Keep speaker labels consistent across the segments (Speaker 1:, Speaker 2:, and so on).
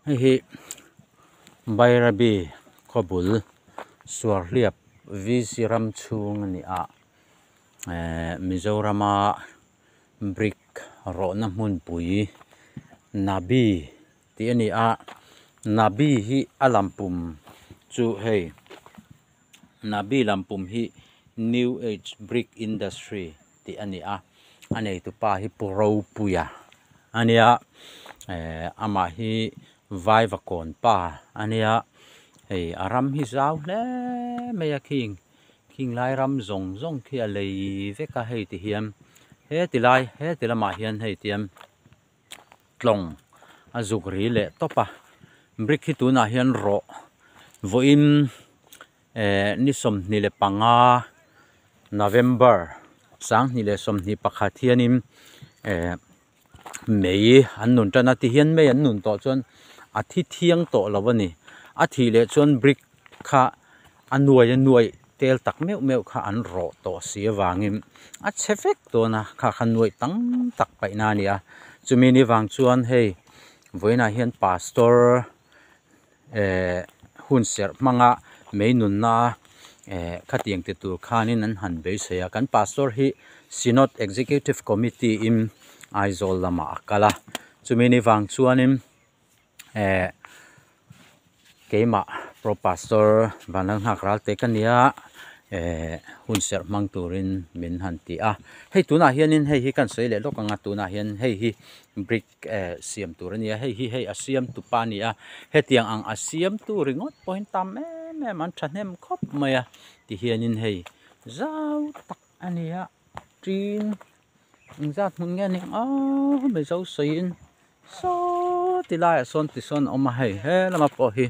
Speaker 1: hi Bairabi Kobul Suarliap Visiram chung ni a Mizorama brick rona mun pui Nabi ti ani a Nabi hi alampum chu hei Nabi lampum hi New Age Brick Industry ti ani a anei tu pa hi puro puya ania ama hi vai vakon pa ania hei aram hi zau le meya king lai ram zong zong khi a lei veka hei ti hiam he tilama hian hei tiam tlong azukri le topa brick hi tuna hian ro voin nisom ni le panga November sang ni le som ni pakhat hianin mei an nun tana ti hian mei an nun to chon a thi thiang to lawani a thi le chon brick kha anuai tel tak meu kha an ro to sia wangin a chefek to na kha khanuai tang tak paina nia chumi ni wang chuan hei voina hian pastor hun ser manga mei nun na khatiang te tur khanin an han be seya kan pastor hi synod executive committee in aizol lama akala chumi ni wang chuanin keima pro pastor banang hakral te kania hun ser mang turin min han ti a hei tuna hianin hei hi kan sei le lokanga tuna hian hei hi brick siam turania hei asiam tu pani a hetiang ang asiam tu ringot point tam man thanem khop maya ti hianin hei zau tak ania trin zat mun nge ni me zau sein so tilai son ti son oma hei he lama po hi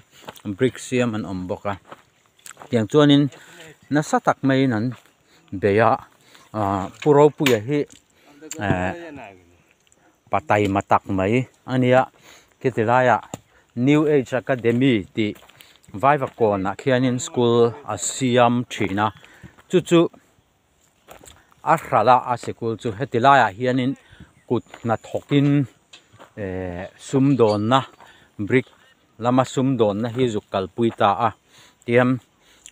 Speaker 1: brick siam an omboka tiang chuanin na satak mai nan beya puro puya hi patai matak mai ania kitilaya New Age Academy ti vai vakona khianin school asiam thina chu arhala a school chu hetilaya hianin kut na thokin sumdon na brick lama sumdon na hi zukal puita a tiam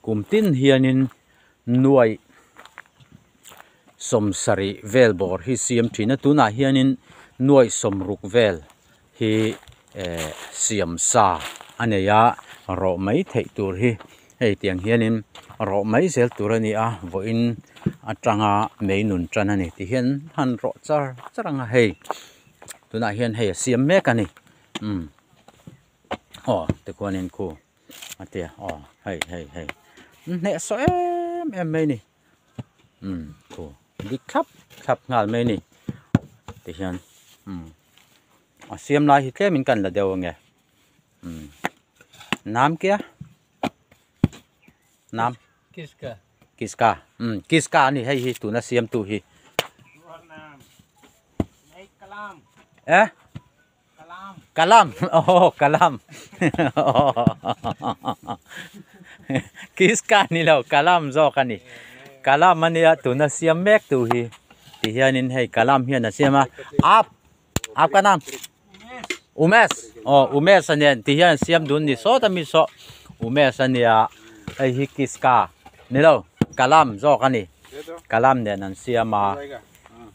Speaker 1: kumtin hianin nuai somsari velbor hi siam thina tuna hianin nuai somruk vel hi siam sa aneya ro mai thei tur hi hei tiang hianin ro mai zel turani a voin atanga meinun tranani ti hian han ro charanga hei tuna hian hei siam mek ani te konin khu atia hei ne so em mai ni khu di khap ngal mai ni ti hian siam lai hi tlemin kan la deu nge nam kia nam kiska ni hei hi tuna siam tu hi kalam kalam kiska ni lo kalam zo kani kalam mania tuna siam mek tu hi ti hianin hei kalam hian a siama ap ka nam umes anian ti hian siam dun ni so tami so umes ania hei hi kiska ni lo kalam zo kani kalam ne nan siama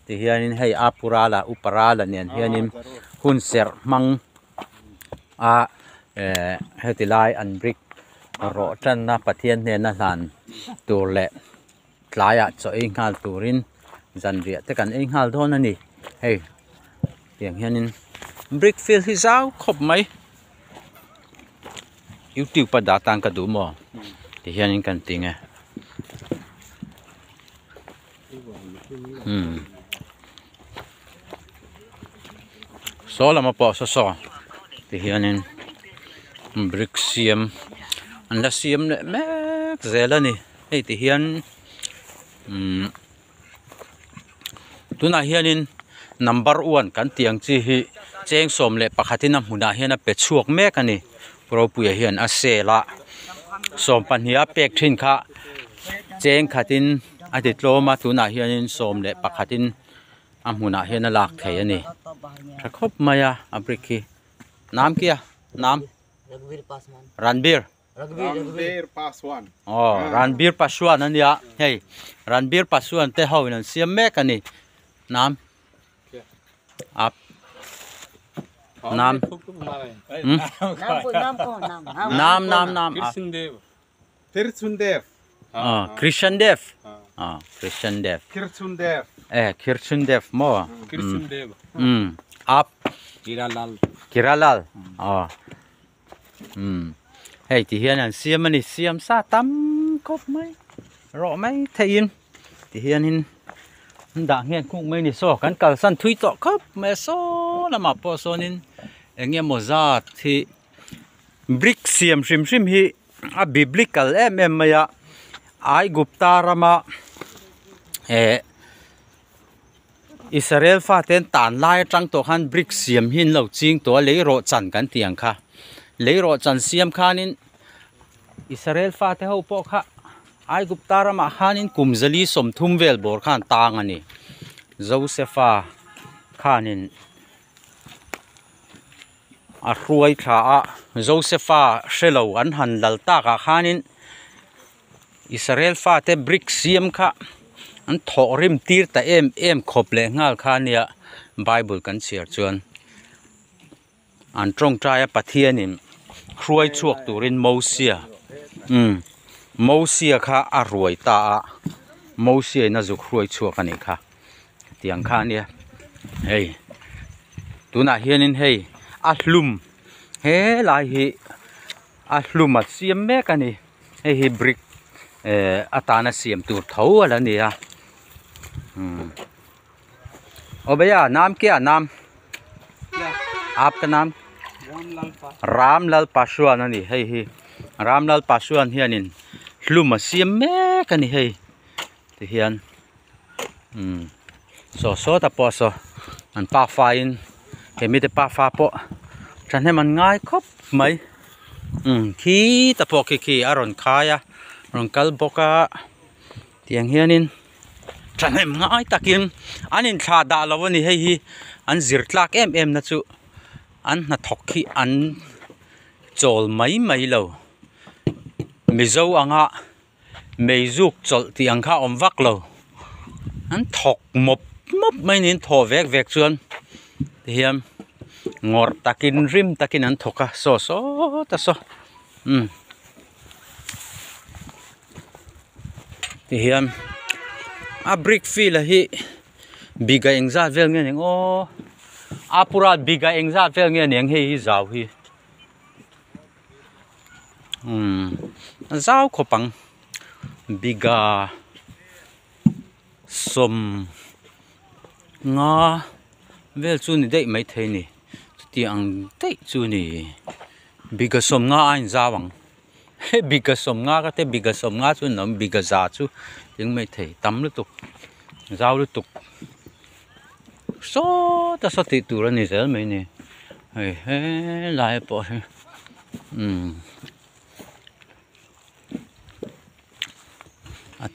Speaker 1: ti hianin hei apurala uparala nen hianin hun ser mang hetilai an brick ro tan na pathian ne na hlan tur le tlaya cho ei ngal turin zanria te kan ei ngal thon ani hei tiang hianin brick field hi zau khop mai YouTube pa datang ka du mo ti hianin kan tinga so lama po so ti hianin brick siam an la siam le mek zelani hei ti hian tuna hianin number 1 kan tiang chi hi cheng som le pakhatina huna hian a pe chuak mek ani pro puya hian a sela som pania pek thin kha cheng khatin a ditloma tuna hianin som le pakhatin a huna hian a lak thei ani thakop maya a brick hi nam kia Nam
Speaker 2: Ranbir Pasman.
Speaker 1: Ranbir
Speaker 3: Ranbir Paswan.
Speaker 1: oh Ranbir Paswan anh ya hey Ranbir Paswan te hau nan siam mek ani Nam ap Nam Nam
Speaker 3: Kirchundev.
Speaker 1: Christian Dev Christian Dev
Speaker 3: Kirchundev.
Speaker 1: Kirchun Dev mo
Speaker 4: Kirsundev.
Speaker 1: ap
Speaker 4: Kiralal.
Speaker 1: Kiralal hey thì hiện anh siam anh siam sa tam cốc mấy rõ mấy thấy in thì hiện in đã hiện cũng mấy nè so cắn cào san thui tọ cốc mấy so là mà po so nín anh em một giờ thì brick siam sim sim hi biblical em mày ai Gupta Rama Israel pha ten tàn lai trăng tổ han brick siam hin lâu ching tổ lấy rộ chăn cắn tiếng kha lấy rộ chăn siam kha nín Israel pha te hậu po kha ai Gupta Rama hanin kumzali som thum vel bor khan tang ani Josepha khanin a ruai tha Josepha shelo an han lal ta ka khanin Israel pha te brick siam kha an tho rim tir ta em khop le ngal kha nia Bible kan share chuan an trong trai pathianin ruai chuak turin Mosia Mosia kha a ruai ta Mosia na zuk ruai chuak ani kha tiang kha nia hey tuna hianin hey a hlum he lai hi a hlum a siam mek ani hey hi brick atana siam tur tho ala nia ओ भैया नाम क्या नाम आपका नाम रामलाल पासवान नहीं है ही रामलाल पासवान ही अनिन लुम सिम में कनी है तो हियन सो तपो सो अन पा फाइन हेमी ते पा फा पो चन हे मनง่ายครบไหมขี้ตะปอกขี้อร่อนคายะรอนกัลบกะเตียงเฮียนินจันเอ็มง่ายตะกินอันนี้ชาดาลวันนี้ให้ฮีอันจิรตลักเอ็มนะจูอันนัทอกขี้อันโจลไม่เลวมิโซอังะไม่จุกโจลที่อังข้าอมวักเลวอันทอกมบไม่นินทอเวกชวนเฮียมงอตะกินริมตะกินอันทอกะโซตะโซเฮียมa brick field hi biga engza vel nge ning o apura biga engza vel nge ning hi zau hi zau khopang biga som nga vel chu ni dei mai thei ni ti ang dei chu ni biga som nga ain zawang biga som nga ka te biga som nga chu nom biga za chu tiếng mấy thầy tắm liên tục giao liên tục số ta số tỷ tụ ra này dễ mấy nè hey lại bỏ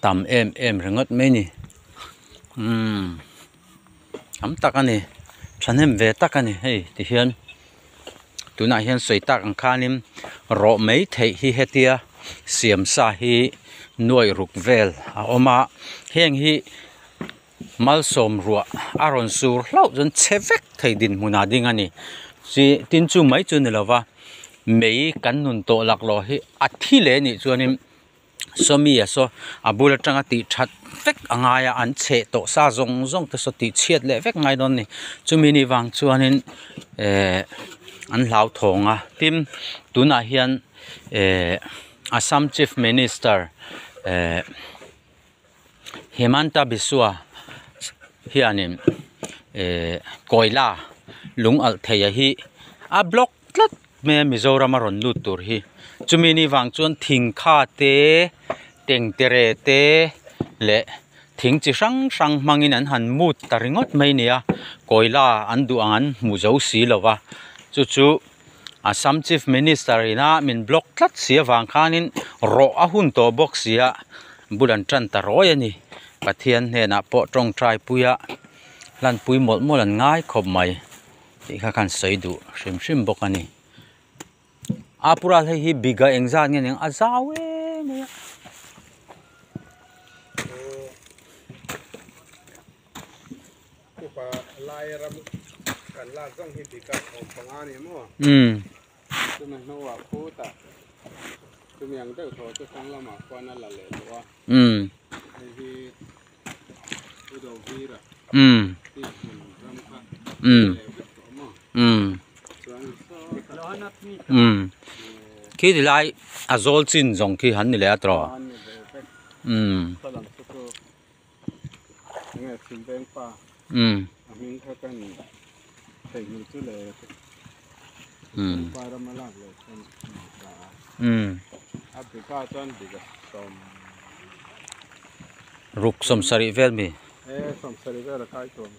Speaker 1: tầm em rồi ngất mấy nè ấm tắc anh nè chân em về tắc anh nè hey thì hiền tụi này hiền sấy tắc ăn khan em rõ mấy thầy hi hết tia xiêm sa hi nuôi rục vel oma heng hi malsom ruwa aron sur lau jon chevek thei din muna ding ani si tin chu mai chu nilawa mei kan nun to lak lo hi athi le ni chuanin somi so abula tanga ti that vek angaya an che to sa zong to so ti chiat le vek ngai don ni chumi ni wang chuanin an hlau thonga tim tuna hian Assam Chief Minister Himanta Biswa hianin koila lung al theya hi a block tlat me Mizoram ron lut tur hi chumini wang chuan thing kha te teng tere te le thing chi sang mangin an han mut taringot mai nia koila an du an mu zo si lowa chu Assam Chief Minister ina min block tlat sia wang khanin ro a hun to box sia bulan tran ta roi ani pathian he na po trong trai puya lan pui mol an ngai khop mai ti kha kan sei du sim bok ani apural hi biga engzan nge neng azawe me
Speaker 3: kupa lairam kan la zong hi bika om pangani mo tu na no wa puta tu miang deu tho tu sang lama kwana la le wa hi tu do vira ti ram kha
Speaker 1: khi thì lại azol chin zong khi hắn ni le atro
Speaker 3: salam tu nge sim beng pa amin kha kan thei ni tu le pa ra ma la le kan Africa chuan bika som
Speaker 1: ruk som sari vel mi
Speaker 3: som sari vera kai tom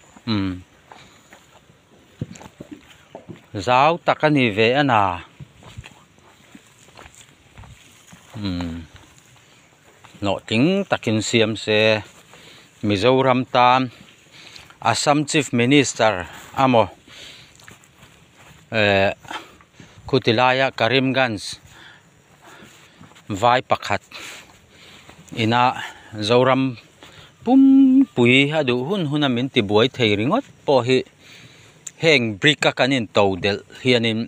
Speaker 1: zau takani ve ana no ting takin siam se Mizoram tam Assam Chief Minister amo Kutilaya Karimganj vai pakhat ina zoram pum pui adu hun min ti buai thei ringot po hi heng brika kanin todel hianin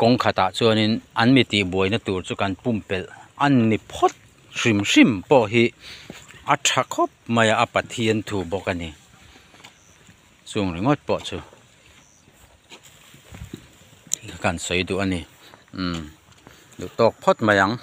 Speaker 1: kong khata chuanin an mi ti buai na tur chu kan pumpel an ni phot shrim po hi atha khop maya apathian thu bokani chung ringot po chu kan sei du ani du tok phot mayang